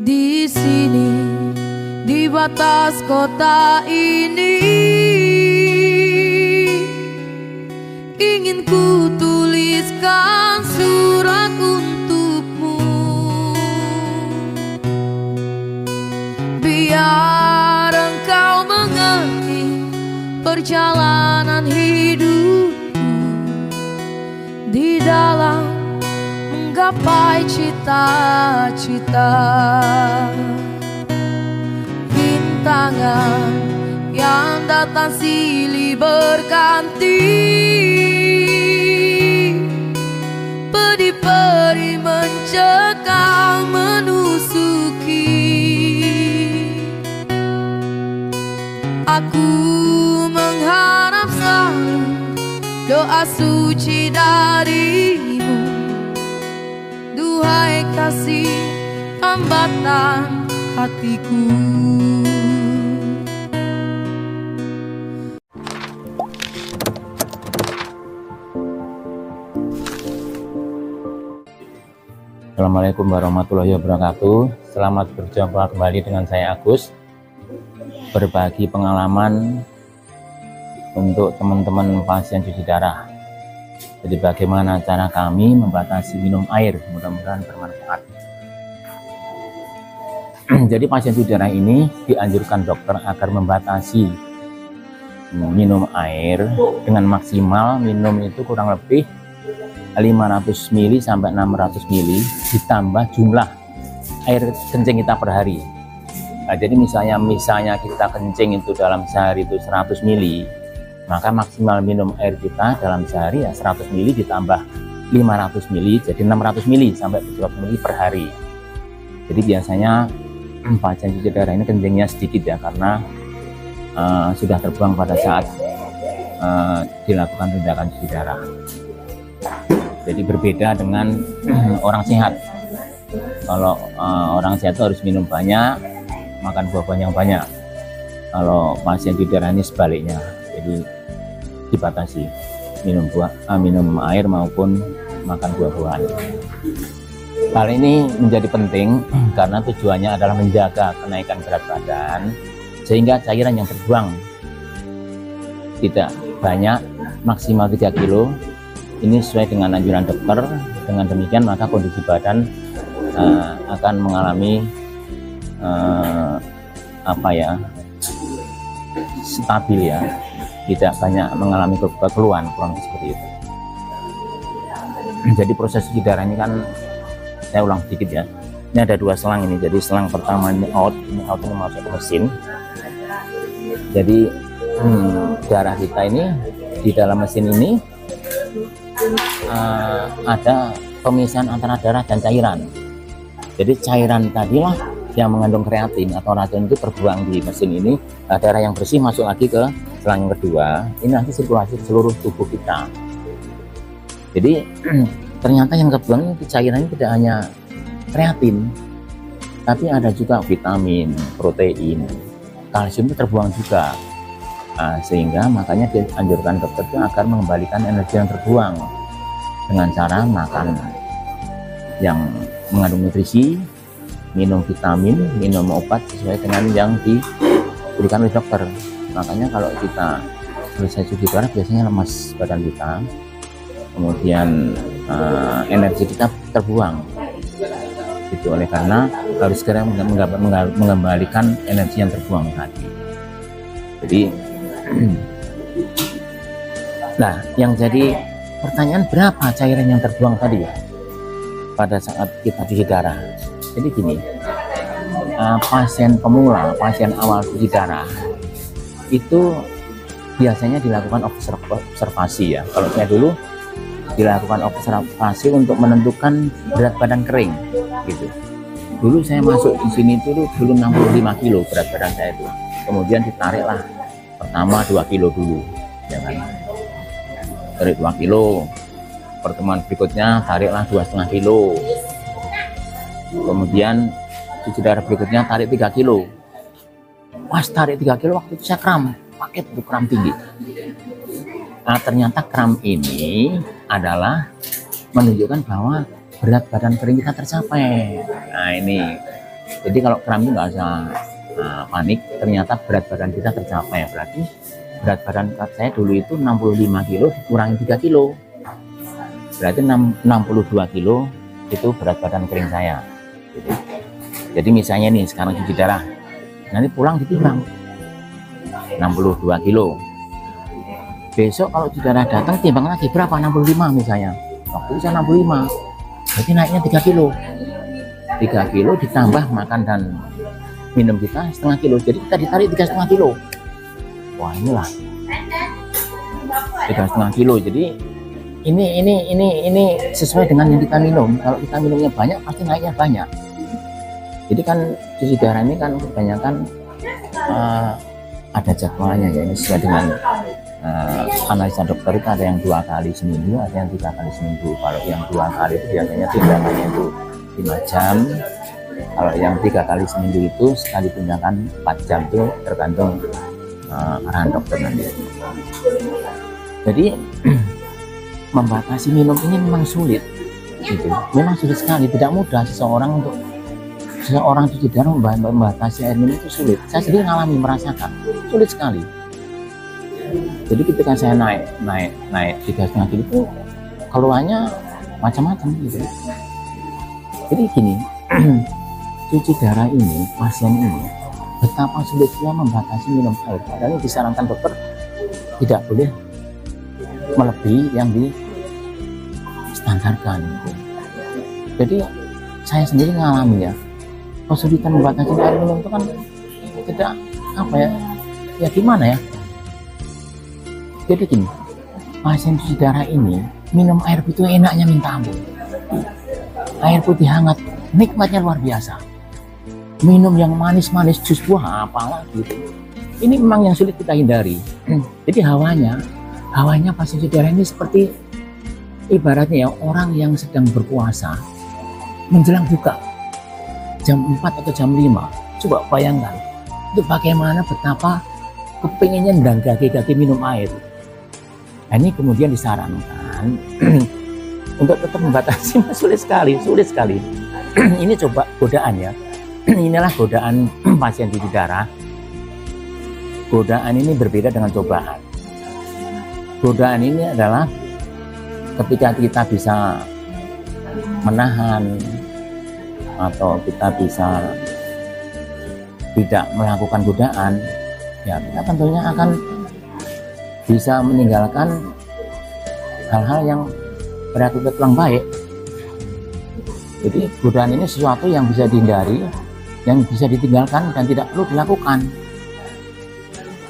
Di sini, di batas kota ini, ingin ku tuliskan surat untukmu, biar engkau mengerti perjalanan hidupku di dalam menggapai cita-cita. Rintangan yang datang silih berganti, pedih-perih mencekam menusuki. Aku mengharap selalu doa suci darimu, duhai kasih hambatan hatiku. Assalamualaikum warahmatullahi wabarakatuh. Selamat berjumpa kembali dengan saya Agus, berbagi pengalaman untuk teman-teman pasien cuci darah. Jadi bagaimana cara kami membatasi minum air, mudah-mudahan bermanfaat. Jadi pasien cuci darah ini dianjurkan dokter agar membatasi minum air dengan maksimal minum itu kurang lebih 500 ml sampai 600 ml ditambah jumlah air kencing kita per hari. Nah, jadi misalnya kita kencing itu dalam sehari itu 100 ml, maka maksimal minum air kita dalam sehari ya 100 ml ditambah 500 ml jadi 600 ml sampai 700 ml per hari. Jadi biasanya pasien cuci darah ini kencingnya sedikit ya, karena sudah terbuang pada saat dilakukan tindakan cuci darah. Jadi berbeda dengan orang sehat. Kalau orang sehat harus minum banyak, makan buah-buahan yang banyak. Kalau pasien cuci darah ini sebaliknya, jadi dibatasi minum air maupun makan buah-buahan. Hal ini menjadi penting karena tujuannya adalah menjaga kenaikan berat badan sehingga cairan yang terbuang tidak banyak, maksimal 3 kilo. Ini sesuai dengan anjuran dokter. Dengan demikian maka kondisi badan akan mengalami stabil ya, tidak banyak mengalami keluhan kurang seperti itu. Jadi proses cuci darah ini kan, saya ulang sedikit ya, ini ada 2 selang ini. Jadi selang pertama ini out ini masuk ke mesin. Jadi darah kita ini di dalam mesin ini ada pemisahan antara darah dan cairan. Jadi cairan tadilah yang mengandung kreatin atau racun itu terbuang di mesin ini. Darah yang bersih masuk lagi ke selang yang kedua. Ini nanti sirkulasi seluruh tubuh kita. Jadi ternyata yang terbuang itu cairannya tidak hanya kreatin, tapi ada juga vitamin, protein, kalsium itu terbuang juga. Sehingga makanya dianjurkan dokter itu agar mengembalikan energi yang terbuang dengan cara makan yang mengandung nutrisi, minum vitamin, minum obat sesuai dengan yang diberikan oleh dokter. Makanya kalau kita selesai cuci darah biasanya lemas badan kita, kemudian energi kita terbuang. Itu oleh karena harus segera mengembalikan energi yang terbuang tadi. Jadi nah, yang jadi pertanyaan, berapa cairan yang terbuang tadi ya pada saat kita cuci darah? Jadi gini, pasien pemula, pasien awal cuci darah itu biasanya dilakukan observasi ya. Kalau saya dulu dilakukan observasi untuk menentukan berat badan kering gitu. Dulu saya masuk di sini dulu 65 kilo berat badan saya itu. Kemudian ditariklah pertama 2 kilo dulu, ya kan? Tarik 2 kilo. Pertemuan berikutnya tariklah 2,5 kilo. Kemudian cuci darah berikutnya tarik 3 kilo. Pas tarik 3 kilo waktu itu saya kram, paket itu kram tinggi. Nah, ternyata kram ini adalah menunjukkan bahwa berat badan kering kita tercapai. Nah, ini Jadi kalau kram itu nggak usah panik, ternyata berat badan kita tercapai. Berarti berat badan saya dulu itu 65 kilo dikurangi 3 kilo. Berarti 62 kilo itu berat badan kering saya. Jadi misalnya nih sekarang cuci darah, nanti pulang ditimbang 62 kilo. Besok kalau cuci darah datang timbang lagi berapa? 65 misalnya. Waktu itu saya 65, berarti naiknya 3 kilo. 3 kilo ditambah makan dan minum kita setengah kilo, jadi kita ditarik 3,5 kilo. Wah, inilah 3,5 kilo. Jadi ini sesuai dengan yang kita minum. Kalau kita minumnya banyak pasti naiknya banyak. Jadi kan cuci darah ini kan kebanyakan ada jadwalnya ya, ini sesuai dengan analisa dokter. Itu ada yang 2 kali seminggu, ada yang 3 kali seminggu. Kalau yang 2 kali itu biasanya tindakannya itu 5 jam. Kalau yang 3 kali seminggu itu sekali tindakan 4 jam, itu tergantung arahan dokter nanti. Jadi membatasi minum ini memang sulit, gitu. Memang sulit sekali, tidak mudah seseorang cuci darah membatasi air minum itu sulit. Saya sendiri mengalami, merasakan sulit sekali. Jadi ketika saya naik 3,5 kilo itu keluarnya macam-macam gitu. Jadi gini, cuci darah ini, pasien ini betapa sulitnya membatasi minum air. Padahal disarankan dokter tidak boleh melebihi yang distandarkan. Jadi saya sendiri mengalami ya, kesulitan membatasi air minum itu kan tidak ya gimana ya. Jadi gini, pasien cuci darah ini minum air putih enaknya minta ampun. Air putih hangat nikmatnya luar biasa. Minum yang manis-manis jus buah apalagi gitu. Ini memang yang sulit kita hindari. Jadi hawanya pasien cuci darah ini seperti ibaratnya ya orang yang sedang berpuasa menjelang buka jam 4 atau jam 5. Coba bayangkan itu bagaimana betapa kepinginnya dan gage-gage minum air. Nah, ini kemudian disarankan untuk tetap membatasi. sulit sekali. Ini coba godaan ya. Inilah godaan pasien cuci darah. Godaan ini berbeda dengan cobaan. Godaan ini adalah ketika kita bisa menahan atau kita bisa tidak melakukan godaan, ya kita tentunya akan bisa meninggalkan hal-hal yang berakibat kurang baik. Jadi godaan ini sesuatu yang bisa dihindari, yang bisa ditinggalkan dan tidak perlu dilakukan.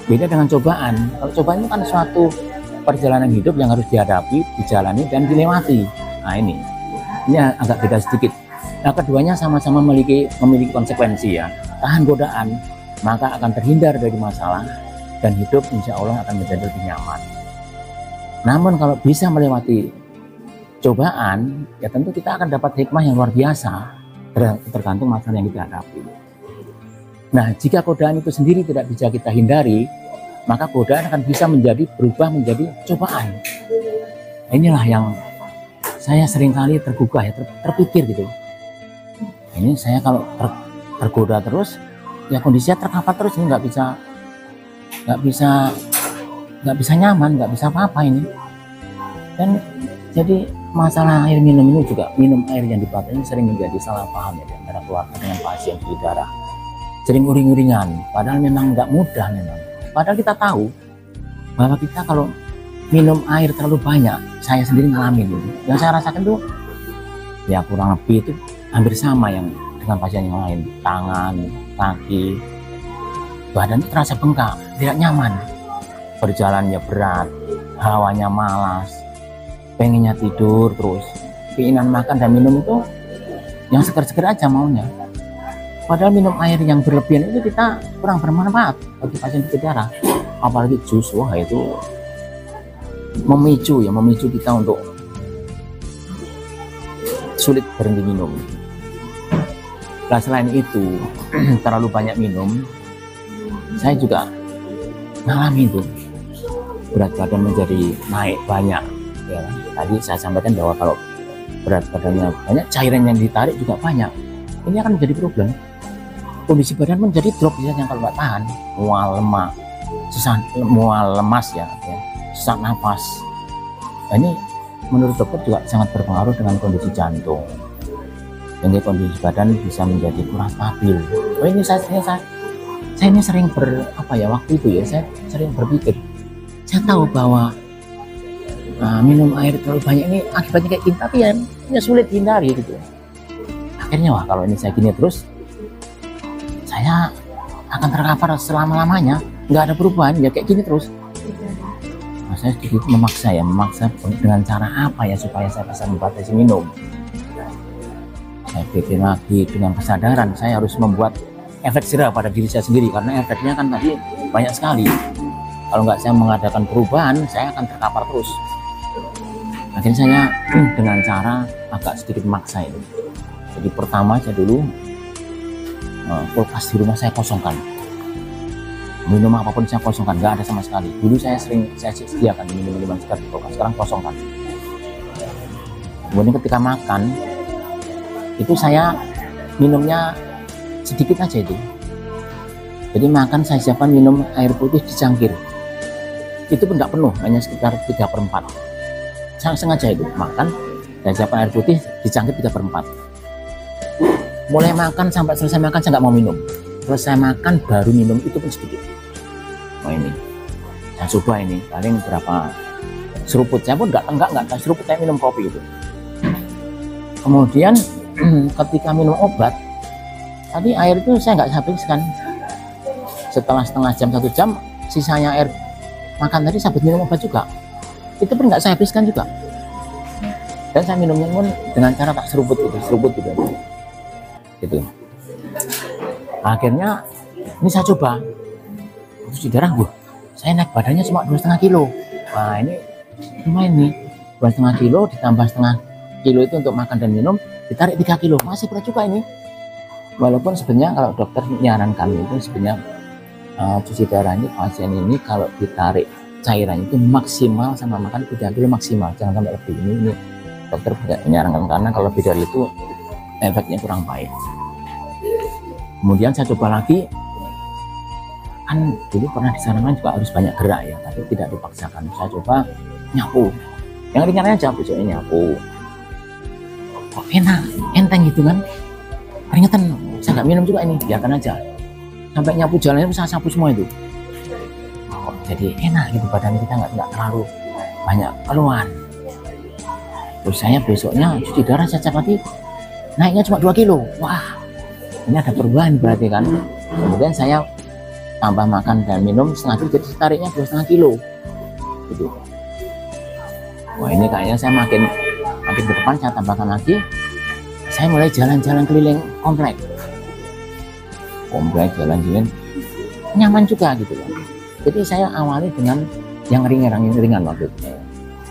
Beda dengan cobaan. Kalau cobaan itu kan suatu perjalanan hidup yang harus dihadapi, dijalani dan dilewati. Nah ini agak beda sedikit. Nah keduanya sama-sama memiliki konsekuensi ya. Tahan godaan, maka akan terhindar dari masalah dan hidup insya Allah akan menjadi lebih nyaman. Namun kalau bisa melewati cobaan, ya tentu kita akan dapat hikmah yang luar biasa, tergantung masalah yang kita hadapi. Nah, jika godaan itu sendiri tidak bisa kita hindari, maka godaan akan bisa berubah menjadi cobaan. Inilah yang saya seringkali tergugah ya, terpikir gitu. Ini saya kalau tergoda terus, ya kondisinya terkapar terus, ini nggak bisa nyaman, nggak bisa apa-apa ini. Dan jadi masalah air minum ini juga, minum air yang dibatasi ini sering menjadi salah paham ya antara keluarga dengan pasien cuci darah. Sering uring-uringan, padahal memang nggak mudah memang. Padahal kita tahu bahwa kita kalau minum air terlalu banyak, saya sendiri ngalamin ini. Yang saya rasakan tuh ya kurang lebih itu hampir sama yang dengan pasien yang lain. Tangan, kaki, badan itu terasa bengkak, tidak nyaman. Berjalannya berat, hawanya malas, pengennya tidur terus, keinginan makan dan minum itu yang seger-seger aja maunya. Padahal minum air yang berlebihan itu kita kurang bermanfaat bagi pasien cuci darah. Apalagi jus, wah itu memicu kita untuk sulit berhenti minum. Nah, selain itu terlalu banyak minum, saya juga mengalami itu berat badan menjadi naik banyak. Ya, tadi saya sampaikan bahwa kalau berat badannya banyak, cairan yang ditarik juga banyak. Ini akan menjadi problem. kondisi badan pun jadi drop biasanya kalau nggak tahan, mual lemak, mual lemas ya, sesak nafas. Nah, ini menurut dokter juga sangat berpengaruh dengan kondisi jantung. Jadi kondisi badan bisa menjadi kurang stabil. Oh ini saya ini sering waktu itu ya saya sering berpikir, saya tahu bahwa minum air terlalu banyak ini akibatnya kayak gini, tapi ya sulit dihindari gitu. Akhirnya wah kalau ini saya gini terus, saya akan terkapar selama-lamanya, nggak ada perubahan ya kayak gini terus. Nah, saya sedikit memaksa dengan cara apa ya supaya saya bisa membatasi minum. Saya pikir lagi dengan kesadaran saya harus membuat efek jerah pada diri saya sendiri, karena efeknya kan tadi banyak sekali. Kalau nggak saya mengadakan perubahan, saya akan terkapar terus. Akhirnya saya dengan cara agak sedikit memaksa itu. Jadi pertama saya dulu kulkas di rumah saya kosongkan, minum apapun saya kosongkan, nggak ada sama sekali. Dulu saya sediakan minuman segar di kulkas, sekarang kosongkan. Kemudian ketika makan itu saya minumnya sedikit aja itu. Jadi makan saya siapkan minum air putih dicangkir, itu pun nggak penuh, hanya sekitar 3/4. Saya sengaja itu makan saya siapkan air putih dicangkir 3/4. Mulai makan sampai selesai makan saya nggak mau minum, selesai makan baru minum, itu pun sedikit. Oh ini saya coba ini paling berapa seruput, saya pun nggak seruput, saya minum kopi itu. Kemudian ketika minum obat tadi air itu saya nggak habiskan, setelah setengah jam 1 jam sisanya air makan tadi saya minum obat juga, itu pun nggak saya habiskan juga, dan saya minumnya pun dengan cara tak seruput gitu. Akhirnya ini saya coba terus darah, saya naik badannya cuma 2,5 kilo. Nah ini lumayan nih, 2,5 kilo ditambah setengah kilo itu untuk makan dan minum, ditarik 3 kilo, masih berat juga ini. Walaupun sebenarnya kalau dokter menyarankan itu sebenarnya cuci darah ini pasien ini kalau ditarik cairan itu maksimal sama makan 3 kilo maksimal, jangan sampai lebih. Ini dokter menyarankan karena kalau lebih dari itu efeknya kurang baik. Kemudian saya coba lagi, kan dulu pernah disarankan juga harus banyak gerak ya, tapi tidak dipaksakan. Saya coba nyapu, yang ringan aja, besoknya nyapu. Kok enak, enteng gitu kan, keringetan. Saya nggak minum juga ini, biarkan aja sampai nyapu jalannya bisa sapu semua itu. Jadi enak gitu, badan kita nggak terlalu banyak keluhan. Terus saya besoknya cuci darah, saya cek lagi naiknya cuma 2 kilo. Wah ini ada perubahan berarti kan. Kemudian saya tambah makan dan minum setengah kilo, jadi tariknya 2,5 kilo gitu. Wah ini kayaknya saya makin ke depan saya tambahkan lagi, saya mulai jalan-jalan keliling komplek jalan-jalan nyaman juga gitu loh. Jadi saya awali dengan yang ringan waktu itu.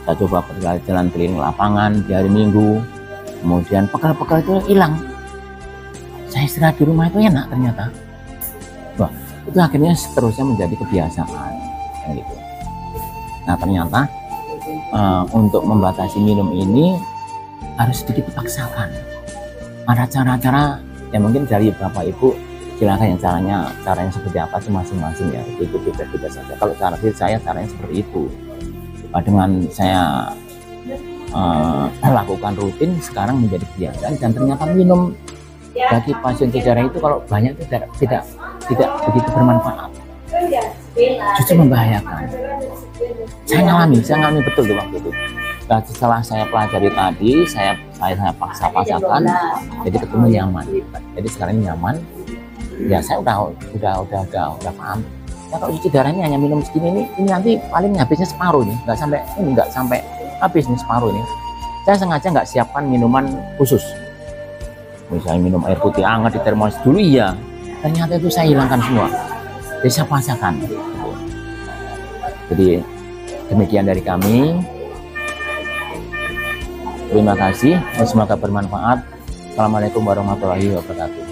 Saya coba jalan keliling lapangan di hari Minggu, kemudian pegal-pegal itu hilang, saya istirahat di rumah itu enak ternyata. Wah itu akhirnya seterusnya menjadi kebiasaan gitu. Nah ternyata untuk membatasi minum ini harus sedikit dipaksakan. Ada cara-cara yang mungkin dari Bapak Ibu silakan, yang caranya seperti apa sih masing-masing ya, itu beda-beda saja. Kalau cara saya caranya seperti itu, dengan saya lakukan rutin sekarang menjadi kebiasaan, dan ternyata minum bagi pasien darah itu kalau banyak itu tidak begitu bermanfaat, justru membahayakan. Saya ngalami betul di waktu itu. Nah, setelah saya pelajari tadi, saya paksakan, jadi ketemu nyaman. Jadi sekarang nyaman. Ya saya udah paham. Ya kalau cuci darah ini hanya minum segini ini nanti paling habisnya separuh nih, nggak sampai habis nih separuh ini. Saya sengaja nggak siapkan minuman khusus. Misalnya minum air putih hangat di termos dulu ya, ternyata itu saya hilangkan semua. Jadi saya paksakan. Jadi demikian dari kami. Terima kasih, semoga bermanfaat. Assalamualaikum warahmatullahi wabarakatuh.